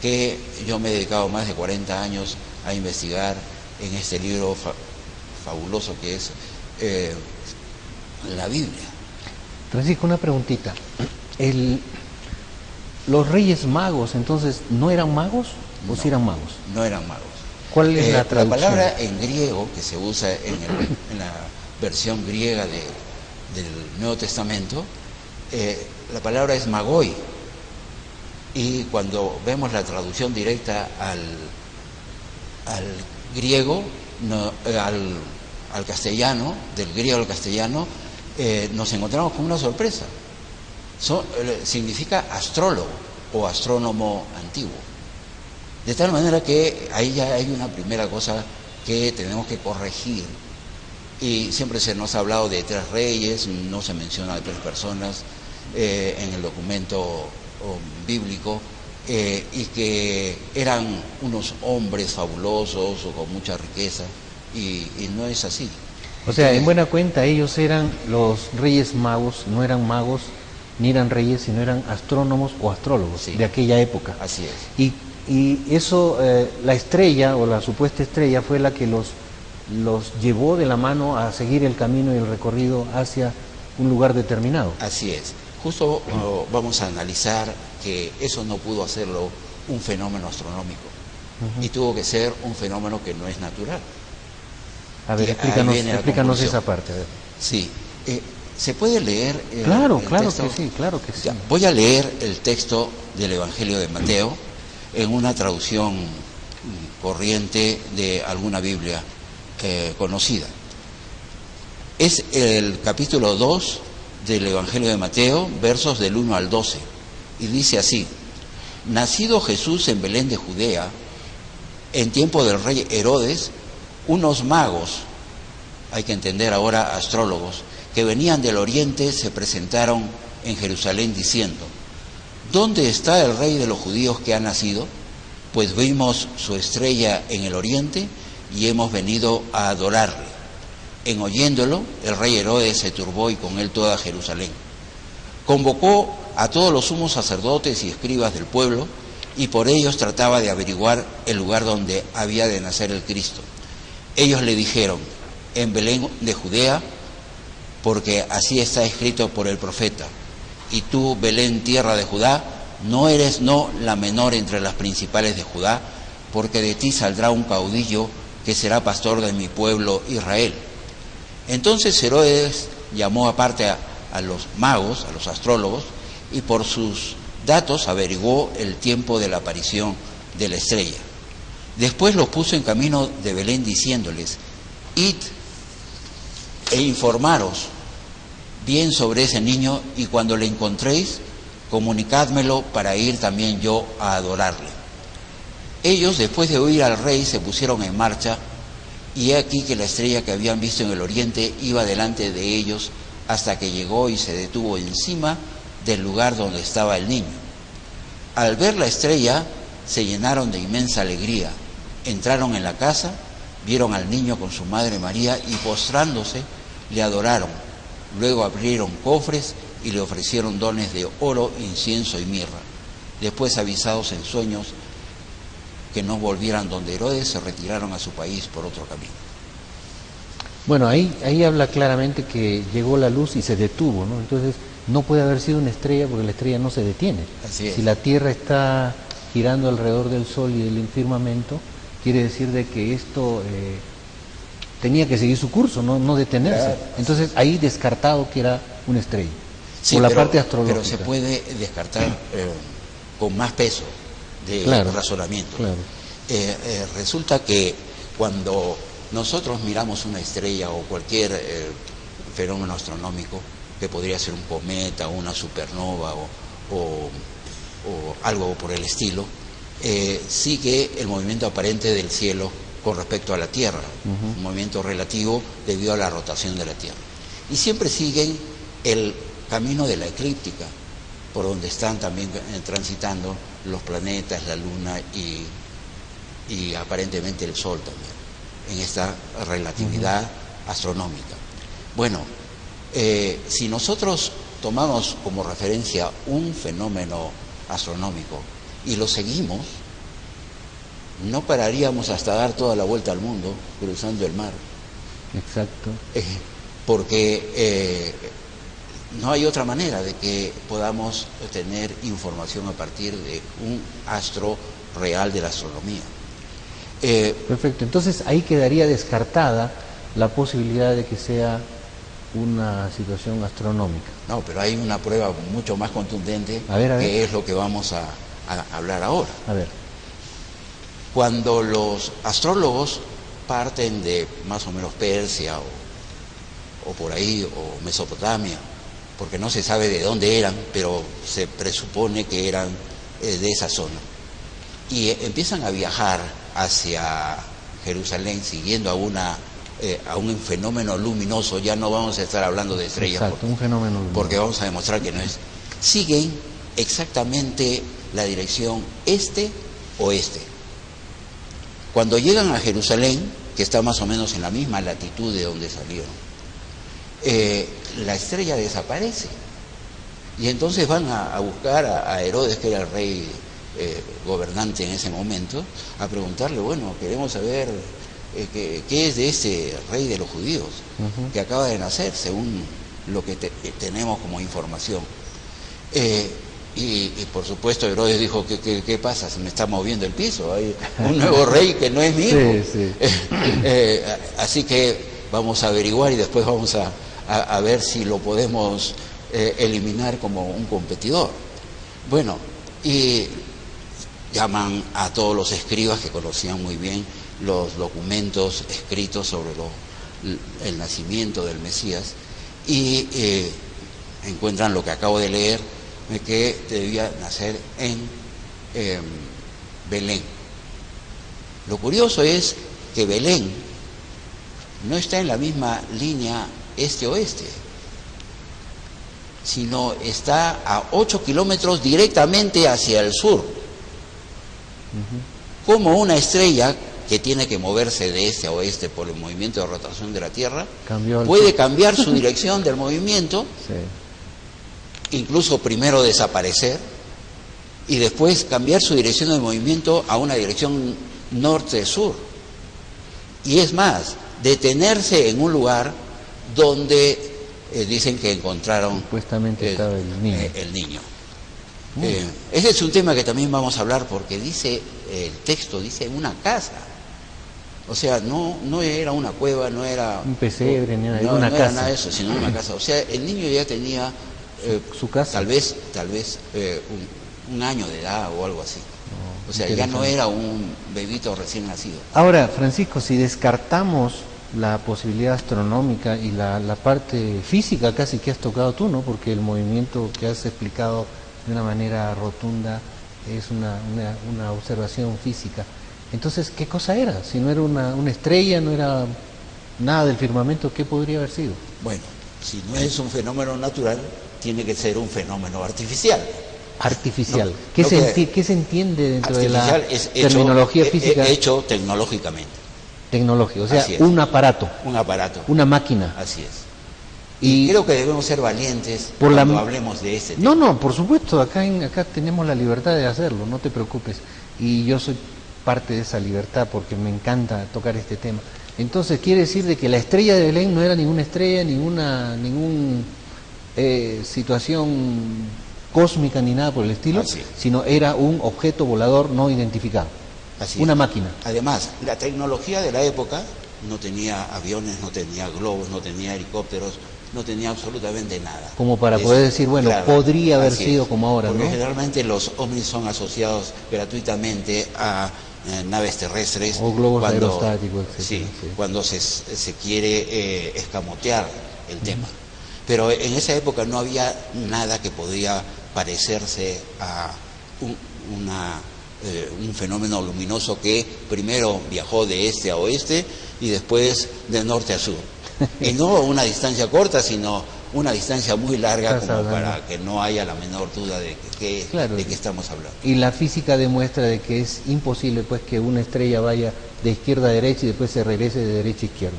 que yo me he dedicado más de 40 años a investigar en este libro fabuloso que es la Biblia. Francisco, una preguntita. ¿Los Reyes Magos, entonces, no eran magos o sí eran magos? No eran magos. ¿Cuál es la traducción? La palabra en griego que se usa en la versión griega del Nuevo Testamento, la palabra es magoi. Y cuando vemos la traducción directa al griego, al castellano, del griego al castellano, nos encontramos con una sorpresa. Significa astrólogo o astrónomo antiguo. De tal manera que ahí ya hay una primera cosa que tenemos que corregir. Y siempre se nos ha hablado de 3 reyes, no se menciona de 3 personas en el documento bíblico, y que eran unos hombres fabulosos o con mucha riqueza, y no es así. O sea, en buena cuenta ellos eran los Reyes Magos, no eran magos ni eran reyes, sino eran astrónomos o astrólogos, sí, de aquella época. Así es. Y eso, la estrella o la supuesta estrella fue la que los llevó de la mano a seguir el camino y el recorrido hacia un lugar determinado. Así es. Justo vamos a analizar que eso no pudo hacerlo un fenómeno astronómico, y tuvo que ser un fenómeno que no es natural. A ver, explícanos esa parte. A ver. Sí. ¿Se puede leer claro el que texto? sí, claro que sí. Ya, voy a leer el texto del Evangelio de Mateo en una traducción corriente de alguna Biblia conocida. Es el capítulo 2 del Evangelio de Mateo, versos del 1 al 12, y dice así: Nacido Jesús en Belén de Judea, en tiempo del rey Herodes, unos magos, hay que entender ahora astrólogos, que venían del oriente se presentaron en Jerusalén diciendo: ¿Dónde está el rey de los judíos que ha nacido? Pues vimos su estrella en el oriente y hemos venido a adorarle. En oyéndolo, el rey Herodes se turbó y con él toda Jerusalén. Convocó a todos los sumos sacerdotes y escribas del pueblo y por ellos trataba de averiguar el lugar donde había de nacer el Cristo. Ellos le dijeron: en Belén de Judea, porque así está escrito por el profeta. Y tú, Belén, tierra de Judá, no eres la menor entre las principales de Judá, porque de ti saldrá un caudillo que será pastor de mi pueblo Israel. Entonces Herodes llamó aparte a los magos, a los astrólogos, y por sus datos averiguó el tiempo de la aparición de la estrella. Después los puso en camino de Belén diciéndoles: id e informaros bien sobre ese niño, y cuando le encontréis, comunicádmelo para ir también yo a adorarle. Ellos, después de oír al rey, se pusieron en marcha, y he aquí que la estrella que habían visto en el oriente iba delante de ellos hasta que llegó y se detuvo encima del lugar donde estaba el niño. Al ver la estrella, se llenaron de inmensa alegría. Entraron en la casa, vieron al niño con su madre María y postrándose le adoraron. Luego abrieron cofres y le ofrecieron dones de oro, incienso y mirra. Después, avisados en sueños que no volvieran donde Herodes, se retiraron a su país por otro camino. Bueno, ahí habla claramente que llegó la luz y se detuvo, ¿no? Entonces no puede haber sido una estrella porque la estrella no se detiene. Así es. Si la Tierra está girando alrededor del Sol y del firmamento, quiere decir de que esto tenía que seguir su curso, no detenerse. Claro. Entonces ahí descartado que era una estrella. Sí, por la parte astrológica. Pero se puede descartar con más peso de razonamiento. Claro. Resulta que cuando nosotros miramos una estrella o cualquier fenómeno astronómico, que podría ser un cometa o una supernova o algo por el estilo, sigue el movimiento aparente del cielo con respecto a la Tierra, un movimiento relativo debido a la rotación de la Tierra. Y siempre siguen el camino de la eclíptica, por donde están también transitando los planetas, la Luna y aparentemente el Sol también, en esta relatividad astronómica. Bueno, si nosotros tomamos como referencia un fenómeno astronómico y lo seguimos, no pararíamos hasta dar toda la vuelta al mundo cruzando el mar. Exacto. Porque no hay otra manera de que podamos tener información a partir de un astro real de la astronomía. Perfecto, entonces ahí quedaría descartada la posibilidad de que sea una situación astronómica. No, pero hay una prueba mucho más contundente, a ver. Que es lo que vamos a hablar ahora. A ver. Cuando los astrólogos parten de más o menos Persia o por ahí, o Mesopotamia, porque no se sabe de dónde eran, pero se presupone que eran de esa zona, y empiezan a viajar hacia Jerusalén siguiendo a un fenómeno luminoso. Ya no vamos a estar hablando de estrellas. Exacto, un fenómeno luminoso. Porque vamos a demostrar que no es. Siguen exactamente la dirección este-oeste. Cuando llegan a Jerusalén, que está más o menos en la misma latitud de donde salieron, la estrella desaparece. Y entonces van a buscar a Herodes, que era el rey gobernante en ese momento, a preguntarle, bueno, queremos saber qué es de este rey de los judíos, que acaba de nacer, según lo que tenemos como información. Y por supuesto Herodes dijo, ¿qué pasa? Se me está moviendo el piso, hay un nuevo rey que no es mi hijo. Sí. Así que vamos a averiguar y después vamos a ver si lo podemos eliminar como un competidor. Bueno, y llaman a todos los escribas que conocían muy bien los documentos escritos sobre el nacimiento del Mesías, y encuentran lo que acabo de leer, que debía nacer en Belén. Lo curioso es que Belén no está en la misma línea este-oeste, sino está a 8 kilómetros directamente hacia el sur. Como una estrella que tiene que moverse de este a oeste por el movimiento de rotación de la Tierra, puede cambiar su dirección del movimiento, incluso primero desaparecer y después cambiar su dirección de movimiento a una dirección norte-sur. Y es más, detenerse en un lugar donde dicen que encontraron supuestamente estaba el niño. Ese es un tema que también vamos a hablar, porque dice, el texto dice una casa. O sea, no era una cueva, no era un pesebre, ni una no casa. Era nada de eso, sino una casa. O sea, el niño ya tenía su casa. Tal vez un año de edad o algo así. O sea, ya no era un bebito recién nacido. Ahora, Francisco, si descartamos la posibilidad astronómica y la parte física casi que has tocado tú, ¿no? Porque el movimiento que has explicado de una manera rotunda es una observación física. Entonces, ¿qué cosa era? Si no era una estrella, no era nada del firmamento, ¿qué podría haber sido? Bueno, si no es un fenómeno natural, tiene que ser un fenómeno artificial. Artificial. No, ¿Qué se entiende dentro de la terminología física? Hecho tecnológicamente. Tecnológico, o sea, un aparato. Un aparato. Una máquina. Así es. Y creo que debemos ser valientes cuando hablemos de ese tema. No, por supuesto, acá tenemos la libertad de hacerlo, no te preocupes. Y yo soy parte de esa libertad porque me encanta tocar este tema. Entonces, quiere decir de que la estrella de Belén no era ninguna estrella, ninguna situación cósmica ni nada por el estilo, sino era un objeto volador no identificado. Una máquina. Además, la tecnología de la época no tenía aviones, no tenía globos, no tenía helicópteros, no tenía absolutamente nada. Como para poder decir, bueno, claro, podría haber sido como ahora, porque ¿no? Generalmente los ovnis son asociados gratuitamente a naves terrestres. O globos aerostáticos, etc. Sí, cuando se quiere escamotear el tema. Pero en esa época no había nada que podía parecerse a un fenómeno luminoso que primero viajó de este a oeste y después de norte a sur. Y no una distancia corta, sino una distancia muy larga, como para que no haya la menor duda de qué estamos hablando. Y la física demuestra de que es imposible pues que una estrella vaya de izquierda a derecha y después se regrese de derecha a izquierda.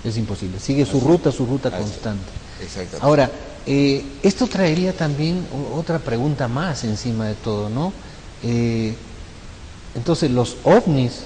Es imposible. Sigue su ruta constante. Exactamente. Ahora, esto traería también otra pregunta más encima de todo, ¿no? Entonces los ovnis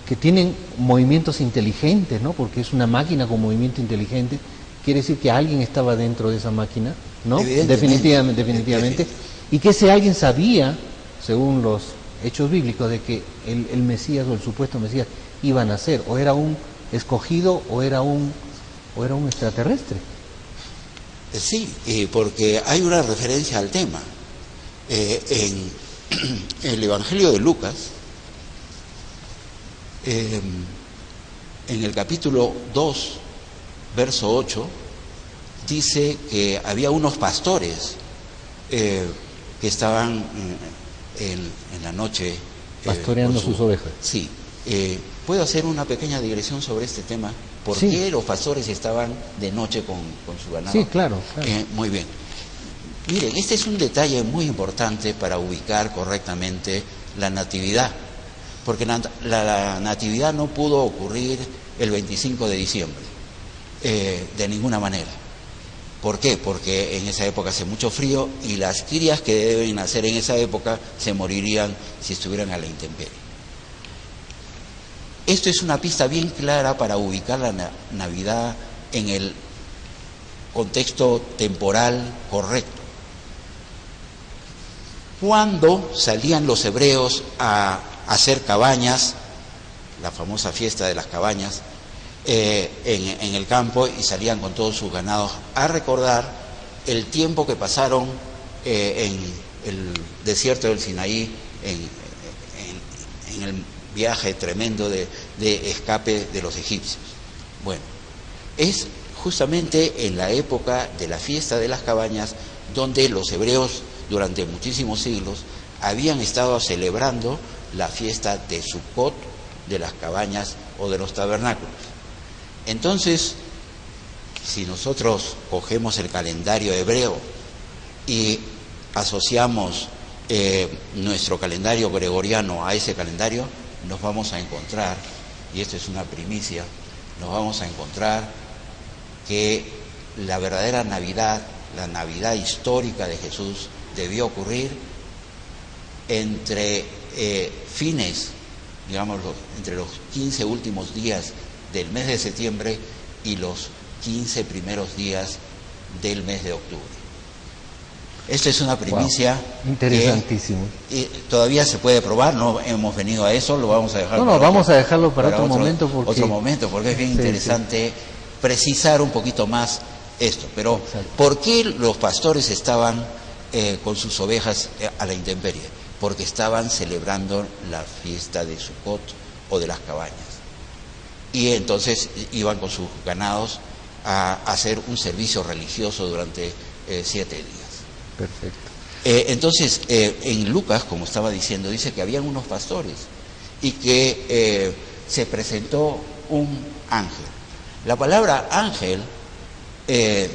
que tienen movimientos inteligentes, ¿no? Porque es una máquina con movimiento inteligente, quiere decir que alguien estaba dentro de esa máquina, ¿no? Definitivamente. Y que ese alguien sabía, según los hechos bíblicos, de que el Mesías o el supuesto Mesías iba a nacer, o era un escogido o era un extraterrestre. Sí, porque hay una referencia al tema. En el Evangelio de Lucas, en el capítulo 2, verso 8, dice que había unos pastores que estaban en la noche pastoreando sus ovejas. Sí. ¿Puedo hacer una pequeña digresión sobre este tema? ¿Por Sí. qué los pastores estaban de noche con su ganado? Sí, claro. Muy bien. Miren, este es un detalle muy importante para ubicar correctamente la natividad, porque la natividad no pudo ocurrir el 25 de diciembre, de ninguna manera. ¿Por qué? Porque en esa época hace mucho frío y las crías que deben nacer en esa época se morirían si estuvieran a la intemperie. Esto es una pista bien clara para ubicar la Navidad en el contexto temporal correcto. Cuando salían los hebreos a hacer cabañas, la famosa fiesta de las cabañas, en el campo, y salían con todos sus ganados a recordar el tiempo que pasaron en el desierto del Sinaí, en el viaje tremendo de escape de los egipcios. Bueno, es justamente en la época de la fiesta de las cabañas donde los hebreos durante muchísimos siglos habían estado celebrando la fiesta de Sukkot, de las cabañas o de los tabernáculos. Entonces, si nosotros cogemos el calendario hebreo y asociamos nuestro calendario gregoriano a ese calendario, nos vamos a encontrar, y esto es una primicia, nos vamos a encontrar que la verdadera Navidad, la Navidad histórica de Jesús, debió ocurrir entre fines, digámoslo, entre los 15 últimos días del mes de septiembre y los 15 primeros días del mes de octubre. Esta es una primicia. Wow, interesantísimo. Todavía se puede probar, no hemos venido a eso, lo vamos a dejar. Vamos a dejarlo para otro momento. Porque es bien interesante precisar un poquito más esto. Pero, exacto, ¿por qué los pastores estaban con sus ovejas a la intemperie? Porque estaban celebrando la fiesta de Sukkot o de las cabañas. Y entonces iban con sus ganados a hacer un servicio religioso durante 7 días. Perfecto. Entonces, en Lucas, como estaba diciendo, dice que habían unos pastores y que se presentó un ángel. La palabra ángel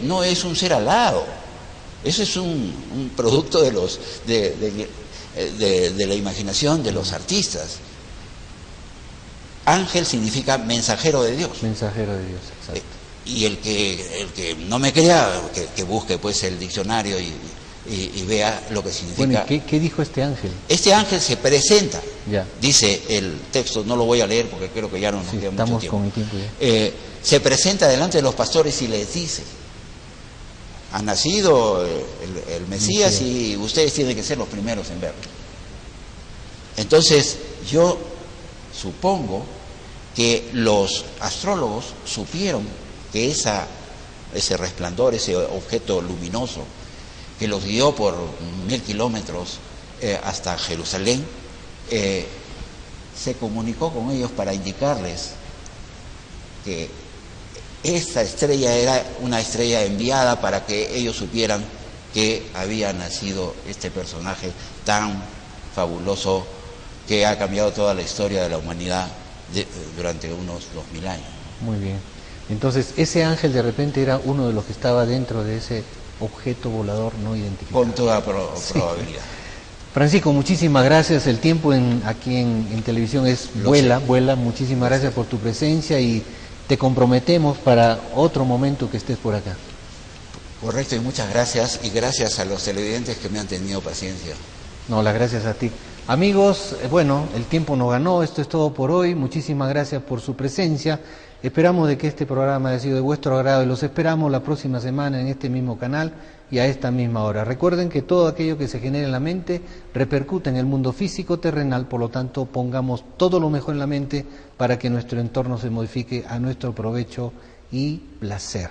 no es un ser alado, eso es un producto de la imaginación de los artistas. Ángel significa mensajero de Dios. Mensajero de Dios, exacto. Y el que no me crea, que busque pues el diccionario y vea lo que significa. Bueno, ¿qué dijo este ángel? Este ángel se presenta, ya. Dice el texto, no lo voy a leer porque creo que ya no nos queda mucho tiempo. Estamos con el tiempo ya. Se presenta delante de los pastores y les dice: ha nacido el Mesías y ustedes tienen que ser los primeros en verlo. Entonces yo supongo que los astrólogos supieron que ese resplandor, ese objeto luminoso que los guió por 1000 kilómetros hasta Jerusalén, se comunicó con ellos para indicarles que esta estrella era una estrella enviada para que ellos supieran que había nacido este personaje tan fabuloso que ha cambiado toda la historia de la humanidad durante unos 2000 años. Muy bien. Entonces, ese ángel de repente era uno de los que estaba dentro de ese objeto volador no identificado. Con toda probabilidad. Francisco, muchísimas gracias. El tiempo aquí en televisión vuela. Muchísimas gracias por tu presencia y te comprometemos para otro momento que estés por acá. Correcto, y muchas gracias, y gracias a los televidentes que me han tenido paciencia. No, las gracias a ti. Amigos, bueno, el tiempo nos ganó, esto es todo por hoy, muchísimas gracias por su presencia, esperamos de que este programa haya sido de vuestro agrado y los esperamos la próxima semana en este mismo canal y a esta misma hora. Recuerden que todo aquello que se genera en la mente repercute en el mundo físico terrenal, por lo tanto pongamos todo lo mejor en la mente para que nuestro entorno se modifique a nuestro provecho y placer.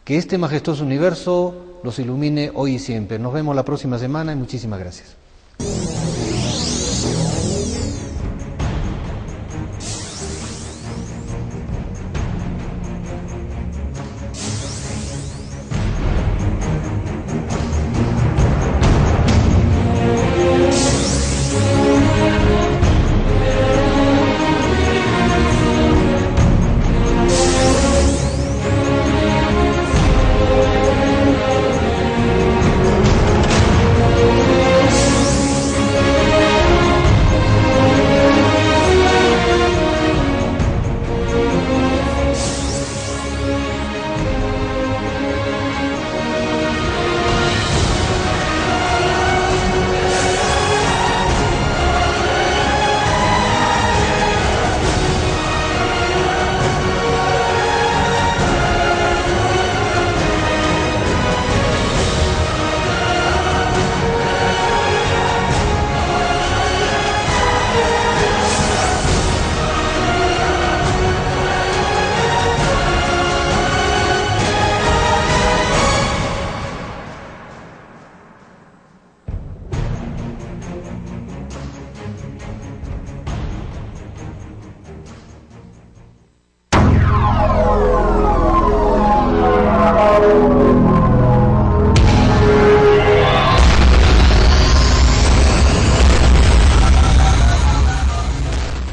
Que este majestuoso universo los ilumine hoy y siempre. Nos vemos la próxima semana y muchísimas gracias.